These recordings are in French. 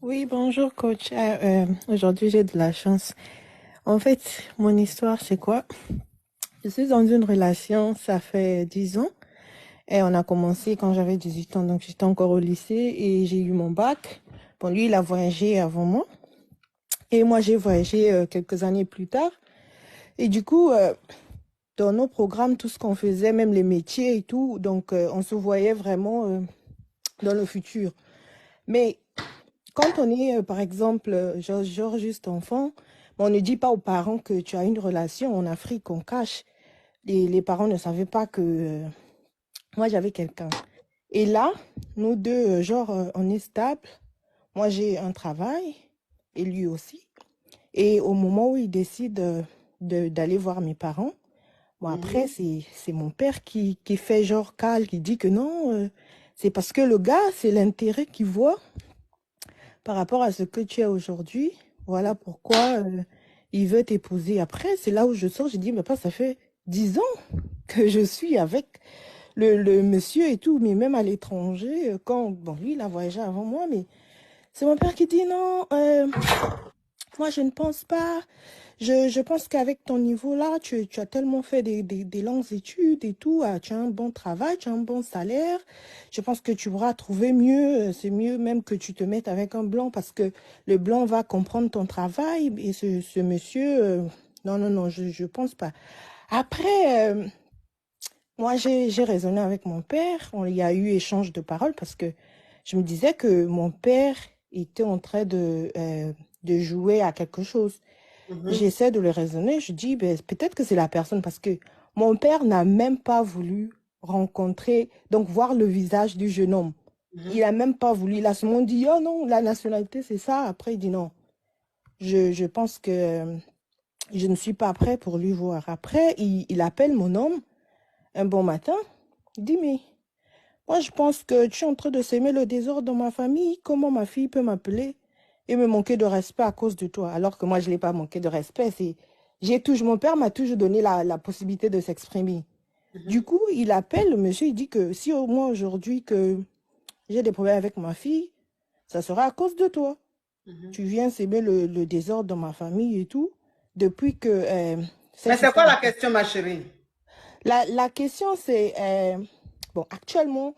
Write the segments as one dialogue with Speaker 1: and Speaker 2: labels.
Speaker 1: Oui, bonjour coach. Aujourd'hui, j'ai de la chance. En fait, mon histoire, c'est quoi? Je suis dans une relation, ça fait 10 ans. Et on a commencé quand j'avais 18 ans, donc j'étais encore au lycée et j'ai eu mon bac. Bon, lui, il a voyagé avant moi. Et moi, j'ai voyagé quelques années plus tard. Et du coup, dans nos programmes, tout ce qu'on faisait, même les métiers et tout, donc on se voyait vraiment dans le futur. Mais quand on est, par exemple, genre juste enfant, on ne dit pas aux parents que tu as une relation en Afrique, on cache. Les parents ne savaient pas que moi j'avais quelqu'un. Et là, nous deux, on est stable. Moi, j'ai un travail et lui aussi. Et au moment où il décide d'aller voir mes parents, bon, après,
Speaker 2: Mhm.
Speaker 1: c'est mon père qui fait genre cale, qui dit que non, c'est parce que le gars, c'est l'intérêt qu'il voit par rapport à ce que tu es aujourd'hui. Voilà pourquoi il veut t'épouser. Après, c'est là où je sors, je dis, mais pas, ça fait 10 ans que je suis avec le monsieur et tout, mais même à l'étranger, quand, bon, lui, il a voyagé avant moi, mais c'est mon père qui dit, non, moi, je ne pense pas. Je pense qu'avec ton niveau là, tu as tellement fait des longues études et tout, tu as un bon travail, tu as un bon salaire. Je pense que tu pourras trouver mieux. C'est mieux même que tu te mettes avec un blanc parce que le blanc va comprendre ton travail. Et ce monsieur, non, non, non, je pense pas. Après, moi, j'ai raisonné avec mon père. Il y a eu échange de paroles parce que je me disais que mon père était en train de jouer à quelque chose.
Speaker 2: Mhm.
Speaker 1: J'essaie de le raisonner. Je dis, ben, peut-être que c'est la personne parce que mon père n'a même pas voulu rencontrer, donc voir le visage du jeune homme. Il
Speaker 2: Mhm.
Speaker 1: n'a même pas voulu. Il a seulement dit, oh non, la nationalité, c'est ça. Après, il dit non. Je pense que je ne suis pas prêt pour lui voir. Après, il appelle mon homme un bon matin. Il dit, mais moi, je pense que tu es en train de s'aimer le désordre dans ma famille. Comment ma fille peut m'appeler et me manquer de respect à cause de toi? Alors que moi, je ne l'ai pas manqué de respect. Mon père m'a toujours donné la possibilité de s'exprimer. Du
Speaker 2: Mhm.
Speaker 1: coup, il appelle le monsieur, il dit que si au moins aujourd'hui que j'ai des problèmes avec ma fille, ça sera à cause de toi.
Speaker 2: Mhm.
Speaker 1: Tu viens s'aimer le désordre dans ma famille et tout. Depuis que
Speaker 2: Mais
Speaker 1: cette
Speaker 2: c'est quoi
Speaker 1: histoire.
Speaker 2: la question, ma chérie?
Speaker 1: La question, c'est, bon, actuellement,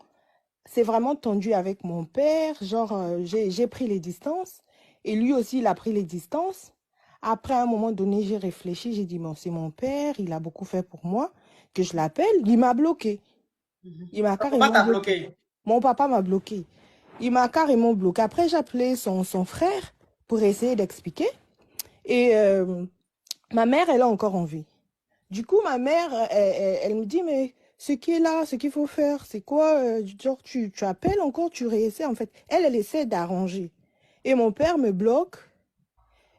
Speaker 1: c'est vraiment tendu avec mon père. Genre, j'ai pris les distances et lui aussi, il a pris les distances. Après, à un moment donné, j'ai réfléchi. J'ai dit, bon, c'est mon père, il a beaucoup fait pour moi, que je l'appelle. Il m'a bloqué.
Speaker 2: Mhm.
Speaker 1: Il m'a
Speaker 2: Ton papa
Speaker 1: carrément
Speaker 2: t'a
Speaker 1: bloqué.
Speaker 2: bloqué.
Speaker 1: Mon papa m'a bloqué. Il m'a carrément bloqué. Après, j'ai appelé son frère pour essayer d'expliquer. Et ma mère, elle a encore envie. Du coup, ma mère, elle me dit, mais ce qui est là, ce qu'il faut faire, c'est quoi? Genre, tu appelles encore, tu réessais. En fait, elle essaie d'arranger. Et mon père me bloque.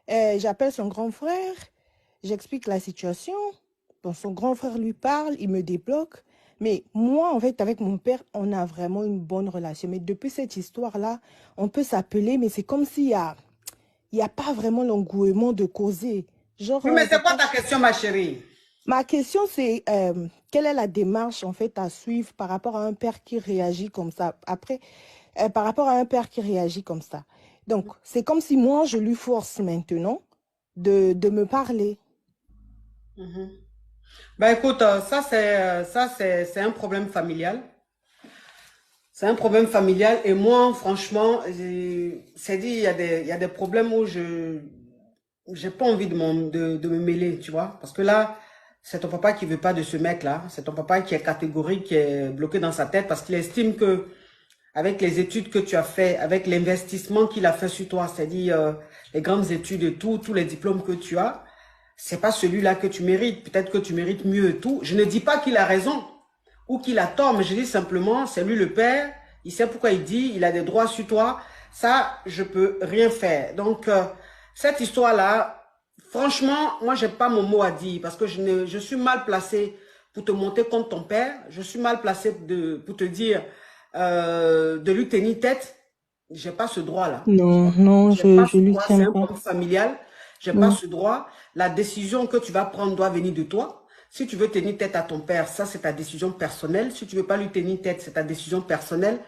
Speaker 1: J'appelle son grand frère, j'explique la situation. Bon, son grand frère lui parle, il me débloque. Mais moi, en fait, avec mon père, on a vraiment une bonne relation. Mais depuis cette histoire-là, on peut s'appeler, mais c'est comme il y a pas vraiment l'engouement de causer. Genre,
Speaker 2: Oui, mais c'est quoi
Speaker 1: papa.
Speaker 2: ta question, ma chérie?
Speaker 1: Ma question, c'est quelle est la démarche en fait à suivre par rapport à un père qui réagit comme ça? Après, par rapport à un père qui réagit comme ça. Donc, c'est comme si moi, je lui force maintenant de me parler.
Speaker 2: Mhm. Ben écoute, c'est un problème familial. C'est un problème familial et moi, franchement, c'est dit, il y a des problèmes où je j'ai pas envie de me mêler, tu vois. Parce que là, c'est ton papa qui veut pas de ce mec-là. C'est ton papa qui est catégorique, qui est bloqué dans sa tête parce qu'il estime que avec les études que tu as fait, avec l'investissement qu'il a fait sur toi, c'est-à-dire les grandes études et tout, tous les diplômes que tu as, c'est pas celui-là que tu mérites. Peut-être que tu mérites mieux et tout. Je ne dis pas qu'il a raison ou qu'il a tort, mais je dis simplement, c'est lui le père, il sait pourquoi il dit, il a des droits sur toi. Ça, je peux rien faire. Donc, cette histoire-là, franchement, moi, j'ai pas mon mot à dire parce que je suis mal placé pour te monter contre ton père. Je suis mal placé pour te dire de lui tenir tête. J'ai pas ce droit-là.
Speaker 1: Non, non,
Speaker 2: J'ai pas
Speaker 1: je
Speaker 2: ce
Speaker 1: lui
Speaker 2: droit. C'est
Speaker 1: tiens
Speaker 2: un
Speaker 1: pas.
Speaker 2: problème familial. J'ai pas
Speaker 1: Non.
Speaker 2: ce droit. La décision que tu vas prendre doit venir de toi. Si tu veux tenir tête à ton père, ça c'est ta décision personnelle. Si tu veux pas lui tenir tête, c'est ta décision personnelle.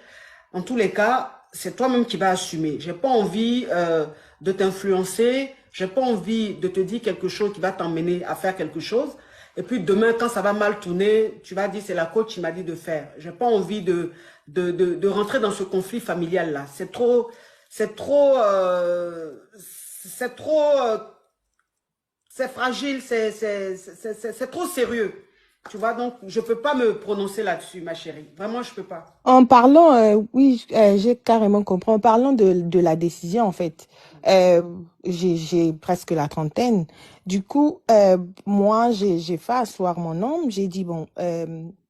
Speaker 2: En tous les cas, c'est toi-même qui vas assumer. J'ai pas envie de t'influencer. J'ai pas envie de te dire quelque chose qui va t'emmener à faire quelque chose. Et puis demain, quand ça va mal tourner, tu vas dire c'est la coach qui m'a dit de faire. J'ai pas envie de rentrer dans ce conflit familial-là. C'est trop, c'est trop, c'est fragile, c'est trop sérieux. Tu vois, donc je peux pas me prononcer là-dessus, ma chérie. Vraiment, je peux pas.
Speaker 1: En parlant, oui, j'ai carrément compris. En parlant de la décision, en fait, euh, j'ai presque la trentaine. Du coup, moi, j'ai fait asseoir mon homme. J'ai dit, bon,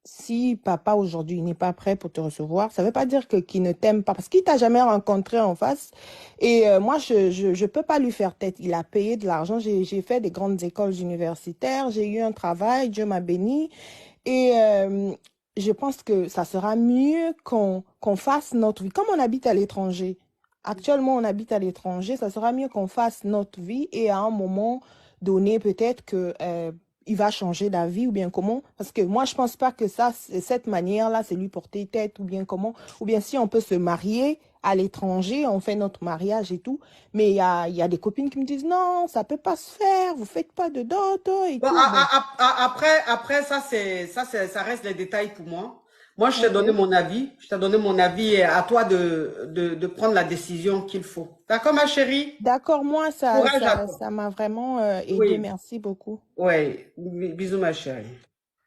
Speaker 1: si papa aujourd'hui n'est pas prêt pour te recevoir, ça veut pas dire que qu'il ne t'aime pas, parce qu'il t'a jamais rencontré en face. Et moi, je peux pas lui faire tête. Il a payé de l'argent. J'ai fait des grandes écoles universitaires. J'ai eu un travail. Dieu m'a béni. Et je pense que ça sera mieux qu'on fasse notre vie. Comme on habite à l'étranger, actuellement on habite à l'étranger, ça sera mieux qu'on fasse notre vie et à un moment donné, peut-être que il va changer d'avis ou bien comment. Parce que moi, je pense pas que ça, cette manière-là, c'est lui porter tête ou bien comment. Ou bien si on peut se marier à l'étranger, on fait notre mariage et tout. Mais il y a des copines qui me disent non, ça peut pas se faire, vous faites pas de dot et
Speaker 2: Bon,
Speaker 1: tout. Bon,
Speaker 2: après ça reste les détails pour moi. Moi, je t'ai donné
Speaker 1: ok.
Speaker 2: mon avis. Je t'ai donné mon avis et à toi de prendre la décision qu'il faut. D'accord, ma chérie?
Speaker 1: D'accord, moi,
Speaker 2: Courage à toi.
Speaker 1: ça m'a vraiment aidé.
Speaker 2: Oui,
Speaker 1: Merci beaucoup.
Speaker 2: oui. Bisous, ma chérie.